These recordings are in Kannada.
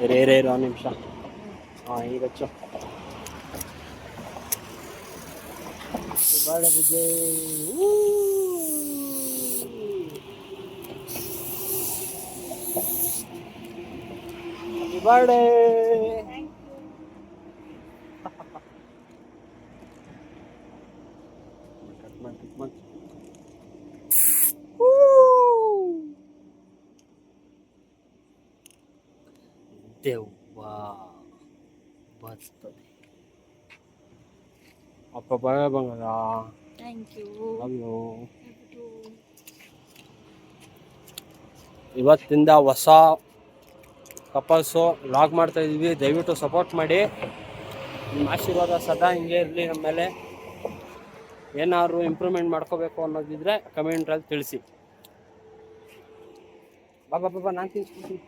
ಇರೇ ಒಂದು ನಿಮಿಷ. ಹಾಂ ಈಗ ಹಚ್ಚು. ಬರ್ಡೇ ವಿಜಯ್. ಬರ್ಡೇ. ದೆವ್ವ ಬರ್ತದೆ. ಅಪ್ಪ ಬರ ಬಂಗದ. Thank you. ಹಲೋ. ಇವತ್ತಿಂದ ಹೊಸ ಕಪಲ್ಸು ವ್ಲಾಗ್ ಮಾಡ್ತಾ ಇದೀವಿ. ದಯವಿಟ್ಟು ಸಪೋರ್ಟ್ ಮಾಡಿ. ನಿಮ್ಮ ಆಶೀರ್ವಾದ ಸದಾ ಹಿಂಗೆ ಇರಲಿ ನಮ್ಮ ಮೇಲೆ. ಏನಾದ್ರು ಇಂಪ್ರೂವ್ಮೆಂಟ್ ಮಾಡ್ಕೋಬೇಕು ಅನ್ನೋದಿದ್ರೆ ಕಮೆಂಟ್ರಲ್ಲಿ ತಿಳಿಸಿ. ಬಾಬಾ ನಾನು ತಿನ್ಸ್ಕೊಡ್ತೀನಿ.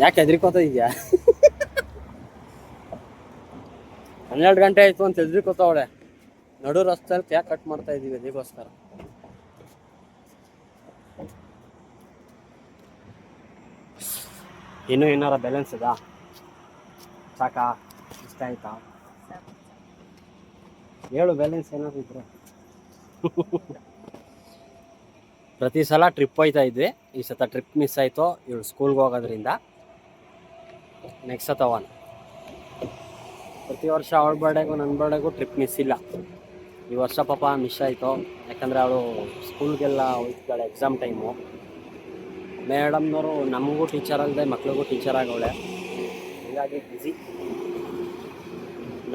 ಯಾಕೆ ಹೆದರ್ಕೋತ ಇದೆಯಾ? 12 ಗಂಟೆ ಆಯಿತು ಅಂತ ಹೆದರ್ಕೋತಾವಳೆ. ನಡು ರಸ್ತೆಯಲ್ಲಿ ಕ್ಯಾಕ್ ಕಟ್ ಮಾಡ್ತಾ ಇದ್ದೀವಿ ಅದಕ್ಕೋಸ್ಕರ. ಇನ್ನೂ ಏನಾರ ಬ್ಯಾಲೆನ್ಸ್ ಇದಾ? ಸಾಕಾ? ಇಷ್ಟ ಆಯ್ತಾ? ಹೇಳು ಬ್ಯಾಲೆನ್ಸ್ ಏನಾದ್ರು ಇದ್ರೆ. ಪ್ರತಿ ಸಲ ಟ್ರಿಪ್ ಹೋಯ್ತಾ ಇದ್ವಿ. ಈ ಸತ ಟ್ರಿಪ್ ಮಿಸ್ ಆಯಿತು ಇವಳು ಸ್ಕೂಲ್ಗೆ ಹೋಗೋದ್ರಿಂದ. ನೆಕ್ಸ್ಟ್ ಸತ ಒನ್. ಪ್ರತಿ ವರ್ಷ ಅವಳ ಬರ್ಡೇಗೂ ನನ್ನ ಬರ್ಡೇಗೂ ಟ್ರಿಪ್ ಮಿಸ್ ಇಲ್ಲ. ಈ ವರ್ಷ ಪಾಪ ಮಿಸ್ ಆಯಿತು. ಯಾಕಂದರೆ ಅವಳು ಸ್ಕೂಲ್ಗೆಲ್ಲ ಹೋಗ್ತಾಳೆ ಎಕ್ಸಾಮ್ ಟೈಮು. ಮೇಡಮ್ನವರು ನಮಗೂ ಟೀಚರ್ ಅಲ್ಲದೆ ಮಕ್ಳಿಗೂ ಟೀಚರ್ ಆಗವಳೆ. ಹೀಗಾಗಿ ಬ್ಯುಸಿ.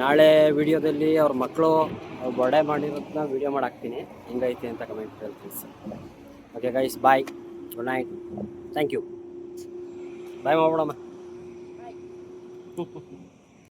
ನಾಳೆ ವಿಡಿಯೋದಲ್ಲಿ ಅವ್ರ ಮಕ್ಕಳು ಅವ್ರು ಬರ್ಡೇ ಮಾಡಿರೋದನ್ನ ವಿಡಿಯೋ ಮಾಡಾಕ್ತೀನಿ. ಹೆಂಗೈತಿ ಅಂತ ಕಮೆಂಟ್ ತಿಳಿಸಿ. Okay guys, bye, good night, thank you. Bye ಮಾಡ್ಬಿಡಮ್ಮ.